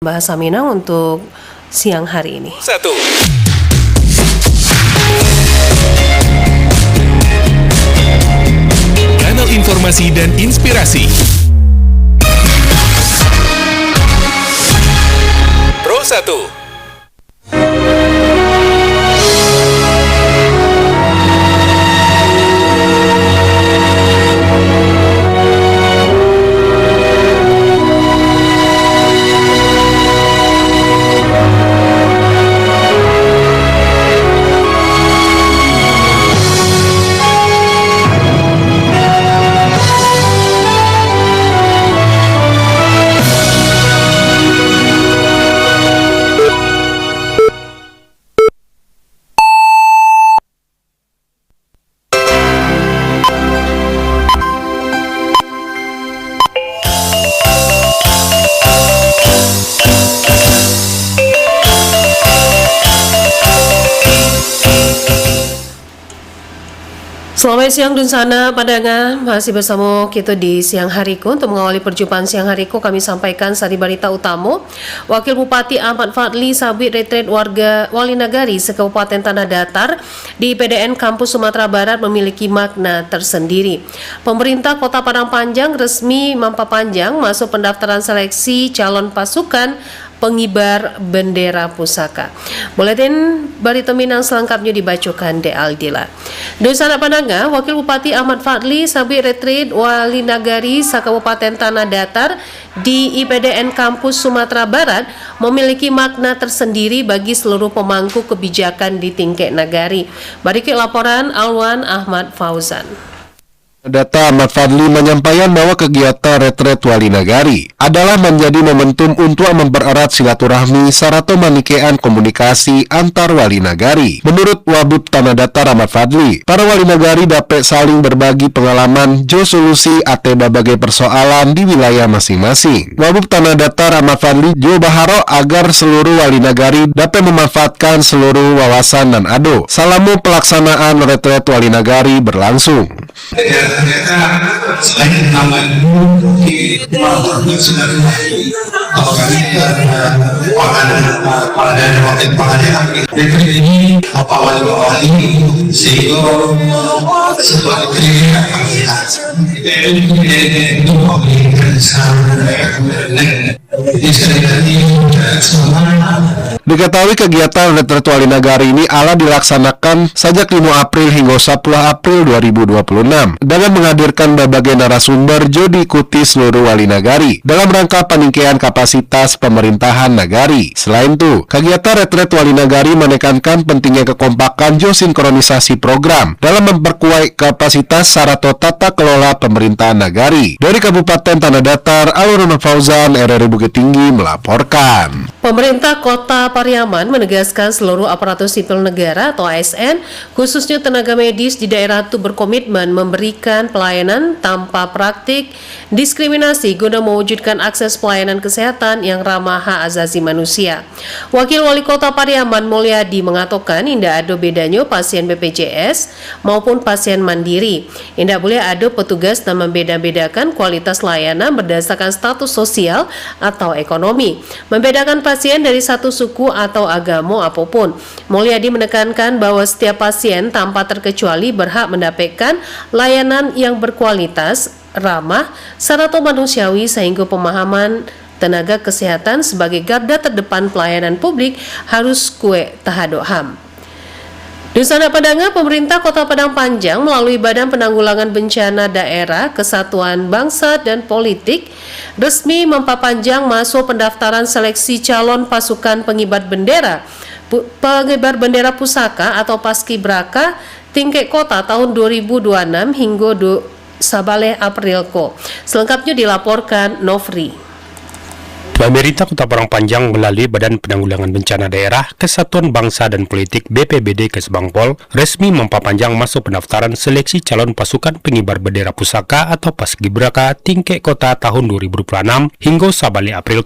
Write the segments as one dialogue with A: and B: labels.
A: Bahasa Minang untuk siang hari ini.
B: 1. Kanal informasi dan inspirasi Pro 1.
A: Selamat siang Dunsana Padanga, masih bersama kita di siang hariku. Untuk mengawali perjumpaan siang hariku, kami sampaikan sari berita utama. Wakil Bupati Ahmad Fadli sabit retret warga Wali Nagari se-Kabupaten Tanah Datar di PDN Kampus Sumatera Barat memiliki makna tersendiri. Pemerintah Kota Padang Panjang resmi memperpanjang masuk pendaftaran seleksi calon pasukan pengibar bendera pusaka. Buletin berita Minang selengkapnya dibacakan De Aldila. Dosana Padanga, Wakil Bupati Ahmad Fadli sabit retreat Wali Nagari Kabupaten Tanah Datar di IPDN Kampus Sumatera Barat memiliki makna tersendiri bagi seluruh pemangku kebijakan di tingkat nagari. Berikut laporan Alwan Ahmad Fauzan.
C: Data Ahmad Fadli menyampaikan bahwa kegiatan retret Wali Nagari adalah menjadi momentum untuk mempererat silaturahmi serta meningkatkan komunikasi antar Wali Nagari. Menurut Wabub Tanah Datar Ahmad Fadli, para Wali Nagari dapat saling berbagi pengalaman jo solusi atau berbagai persoalan di wilayah masing-masing. Wabub Tanah Datar Ahmad Fadli jo baharo agar seluruh Wali Nagari dapat memanfaatkan seluruh wawasan dan ado selama pelaksanaan retret Wali Nagari berlangsung.
D: Ternyata selain nama dulu di Malta sudah apakah pengadaan wakil pengadaan ini apa wali sehingga seperti
C: Diketahui kegiatan retret Wali Nagari ini ala dilaksanakan sejak 5 April hingga 10 April 2026 dengan menghadirkan berbagai narasumber jo diikuti seluruh Wali Nagari dalam rangka peningkatan kapasitas pemerintahan nagari. Selain itu, kegiatan retret Wali Nagari menekankan pentingnya kekompakan jo sinkronisasi program dalam memperkuat kapasitas sarana tata kelola pemerintahan nagari. Dari Kabupaten Tanah Datar, Alwan Fauzan, RRI Bukit Tinggi melaporkan.
A: Pemerintah Kota Pariaman menegaskan seluruh aparatur sipil negara atau ASN, khususnya tenaga medis di daerah itu berkomitmen memberikan pelayanan tanpa praktik diskriminasi guna mewujudkan akses pelayanan kesehatan yang ramah hak asasi manusia. Wakil Wali Kota Pariaman Mulyadi mengatakan indah ada bedanya pasien BPJS maupun pasien mandiri. Indah boleh ada petugas dan membeda-bedakan kualitas layanan berdasarkan status sosial atau ekonomi, membedakan pasien dari satu suku atau agama apapun. Mulyadi menekankan bahwa setiap pasien tanpa terkecuali berhak mendapatkan layanan yang berkualitas, ramah, serta manusiawi sehingga pemahaman tenaga kesehatan sebagai garda terdepan pelayanan publik harus kuat terhadap HAM. Dusana Padanga, pemerintah Kota Padang Panjang melalui Badan Penanggulangan Bencana Daerah, Kesatuan Bangsa dan Politik resmi memperpanjang masuk pendaftaran seleksi calon pasukan pengibar bendera pusaka atau paskibraka tingkat kota tahun 2026 hingga 11 April. Selengkapnya dilaporkan Novri.
E: Pemerintah Kota Padang Panjang melalui Badan Penanggulangan Bencana Daerah, Kesatuan Bangsa dan Politik BPBD Kesbangpol resmi memperpanjang masuk pendaftaran seleksi calon pasukan pengibar bendera pusaka atau paskibraka tingkat kota tahun 2026 hingga 11 April.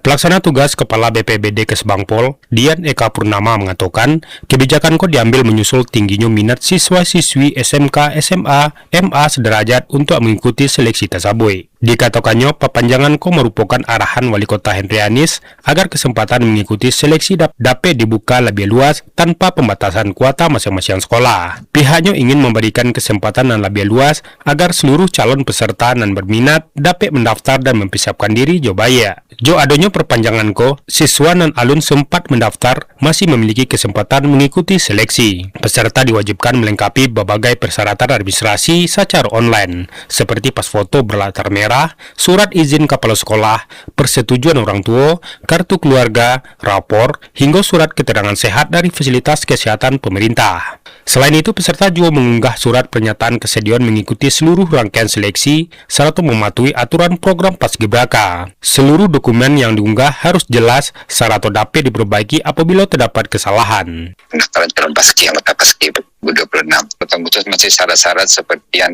E: Pelaksana tugas Kepala BPBD Kesbangpol, Dian Eka Purnama mengatakan kebijakan diambil menyusul tingginya minat siswa-siswi SMK, SMA, MA sederajat untuk mengikuti seleksi tersebut. Dikatakannya, perpanjangan merupakan arahan Wali Kota Henry Anies agar kesempatan mengikuti seleksi dapat dibuka lebih luas tanpa pembatasan kuota masing-masing sekolah. Pihaknya ingin memberikan kesempatan yang lebih luas agar seluruh calon peserta yang berminat dapat mendaftar dan mempersiapkan diri jo baya. Jo adanya perpanjangan siswa dan alun sempat mendaftar masih memiliki kesempatan mengikuti seleksi. Peserta diwajibkan melengkapi berbagai persyaratan administrasi secara online, seperti pas foto berlatar merah, surat izin kepala sekolah, persetujuan orang tua, kartu keluarga, rapor, hingga surat keterangan sehat dari fasilitas kesehatan pemerintah. Selain itu, peserta juga mengunggah surat pernyataan kesediaan mengikuti seluruh rangkaian seleksi serta mematuhi aturan program Paskibraka. Seluruh dokumen yang diunggah harus jelas serta dapat diperbaiki apabila terdapat kesalahan.
F: Pendaftaran calon paski anggota paski 2026. Tentang khusus masih syarat-syarat seperti yang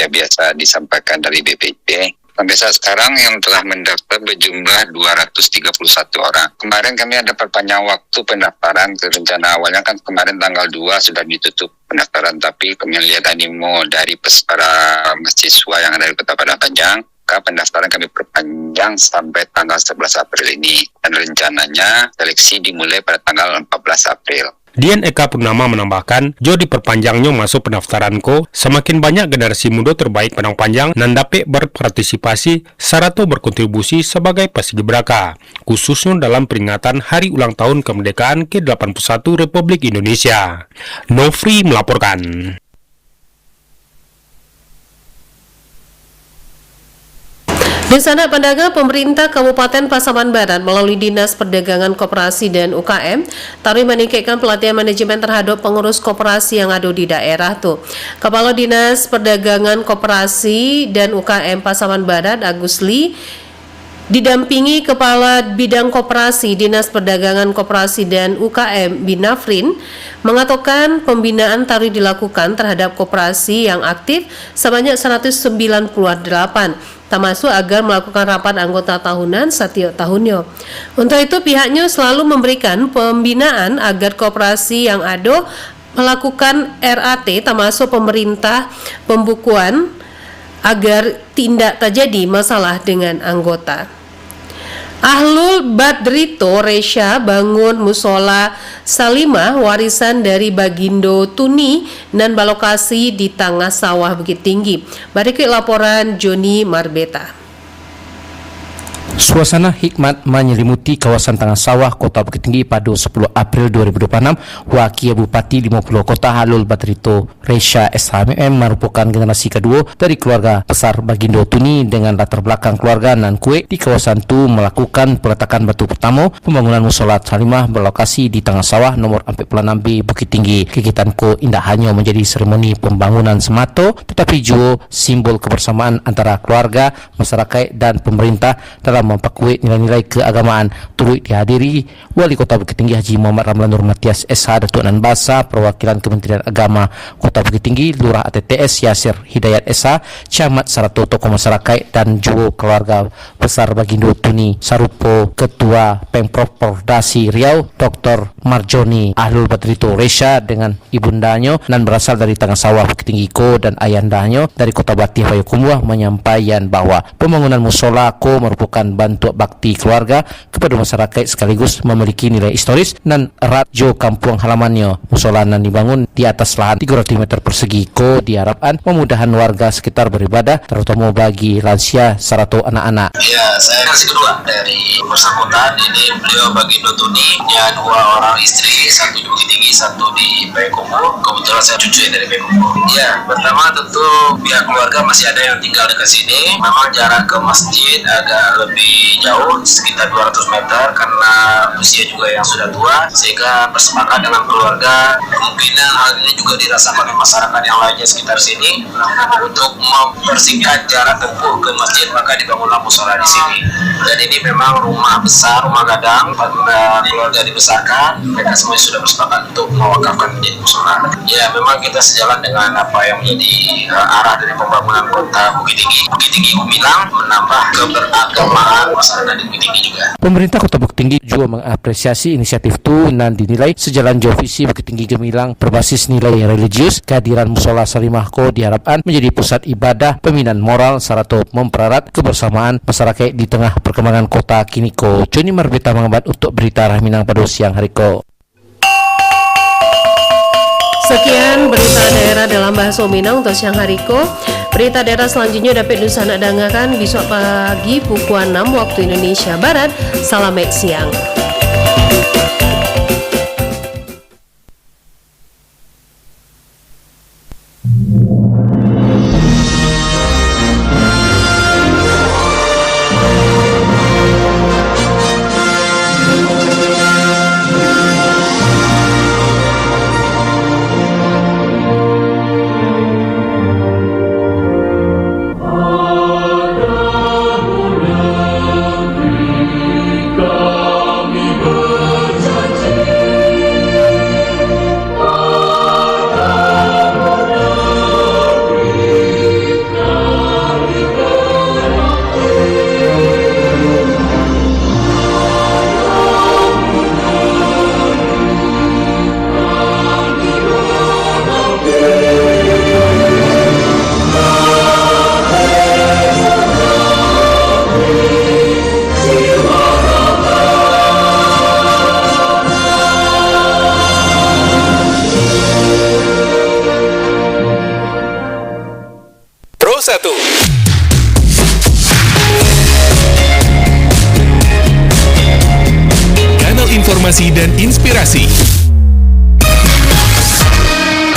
F: biasa disampaikan dari BPJP. Sampai saat sekarang yang telah mendaftar berjumlah 231 orang. Kemarin kami ada perpanjang waktu pendaftaran. Rencana awalnya kan kemarin tanggal 2 sudah ditutup pendaftaran, tapi kami lihat animo dari para mahasiswa yang ada di Kota Padang Panjang, pendaftaran kami perpanjang sampai tanggal 11 April ini. Dan rencananya seleksi dimulai pada tanggal 14 April.
E: Dian Eka Purnama menambahkan, jo diperpanjangnya masuk pendaftaran semakin banyak generasi muda terbaik Padang Panjang dan dapat berpartisipasi serta berkontribusi sebagai paskibraka, khususnya dalam peringatan Hari Ulang Tahun Kemerdekaan ke-81 Republik Indonesia. Nofri melaporkan.
A: Di sana, pedagang pemerintah Kabupaten Pasaman Barat melalui Dinas Perdagangan Koperasi dan UKM tarih meningkatkan pelatihan manajemen terhadap pengurus koperasi yang ada di daerah tuh. Kepala Dinas Perdagangan Koperasi dan UKM Pasaman Barat, Agus Lee, didampingi Kepala Bidang Koperasi Dinas Perdagangan Koperasi dan UKM Binafrin, mengatakan pembinaan tarif dilakukan terhadap koperasi yang aktif sebanyak 198, termasuk agar melakukan rapat anggota tahunan setiap tahunnya. Untuk itu pihaknya selalu memberikan pembinaan agar koperasi yang ada melakukan RAT termasuk pemerintah pembukuan agar tidak terjadi masalah dengan anggota. Ahlul Badrito Resya bangun musola Salimah warisan dari Bagindo Tuni dan balokasi di tengah sawah Bukit Tinggi. Berikut laporan Joni Marbeta.
G: Suasana hikmat menyelimuti kawasan Tengah Sawah, Kota Bukit Tinggi pada 10 April 2026. Wakil Bupati 50 Kota Ahlul Badrito Resya SHMM merupakan generasi kedua dari keluarga besar Bagindo Tuni dengan latar belakang keluarga nan kue di kawasan itu melakukan peletakan batu pertama pembangunan musola Salimah berlokasi di Tengah Sawah nomor 46B Bukit Tinggi. Kegiatan indah hanya menjadi seremoni pembangunan semata, tetapi juga simbol kebersamaan antara keluarga, masyarakat dan pemerintah dalam memperkuat nilai-nilai keagamaan. Turut dihadiri Wali Kota Bukit Tinggi Haji Muhammad Ramlan Nur Matias SH, Datuk Nan Basa, perwakilan Kementerian Agama Kota Bukit Tinggi, Lurah ATTS Yasir Hidayat SH, Camat Sarato tokoh masyarakat dan juga keluarga besar Bagindo Tuni, sarupo Ketua Pemprov Pordasi Riau Dr. Marjoni Ahlul Badrito Resya dengan ibundanya dan berasal dari Tengah Sawah Bukit Tinggi dan ayandanya dari Kota Batih Payakumbuh menyampaikan bahwa pembangunan musola merupakan bantu bakti keluarga kepada masyarakat sekaligus memiliki nilai historis dan erat jo kampung halamannya. Musola nan dibangun di atas lahan 300 meter persegi diharapkan memudahkan warga sekitar beribadah, terutama bagi lansia serta anak-anak.
H: Ya, saya kan kedua dari bersangkutan. Ini beliau Bagindo Tuni, ya 2 orang istri, 1 di Bukit Tinggi, 1 di Payakumbuh. Kebetulan saya cucu dari Payakumbuh. Ya, pertama tentu pihak keluarga masih ada yang tinggal dekat sini. Memang jarak ke masjid agak lebih jauh, sekitar 200 meter karena usia juga yang sudah tua, sehingga bersepakat dengan keluarga kemungkinan hal ini juga dirasakan oleh masyarakat yang lainnya sekitar sini. Untuk mempersingkat jarak tempuh ke masjid, maka dibangunlah musola di sini. Dan ini memang rumah besar, rumah gadang, pada keluarga dibesarkan, mereka semua sudah bersepakat untuk mewakafkan menjadi musola. Ya, memang kita sejalan dengan apa yang menjadi arah dari pembangunan Kota Bukit Tinggi. Bukit Tinggi Gumilang menambah keberagamaan Bintang, Sarana dan Bukit Tinggi juga.
G: Pemerintah Kota Bukit Tinggi juga mengapresiasi inisiatif itu dan dinilai sejalan jauh visi Bukit Tinggi Gemilang berbasis nilai religius. Kehadiran Musola Salimahko diharapkan menjadi pusat ibadah, pembinaan moral, serta mempererat kebersamaan masyarakat di tengah perkembangan kota kiniko. Joni Marbeta mengambat untuk berita Rahminang pada siang hari ko.
A: Sekian berita daerah dalam bahasa Minang untuk siang hari ko. Berita daerah selanjutnya dapat Nusana dengarkan besok pagi pukul 6 waktu Indonesia Barat. Salam siang.
B: Pro 1. Kanal informasi dan inspirasi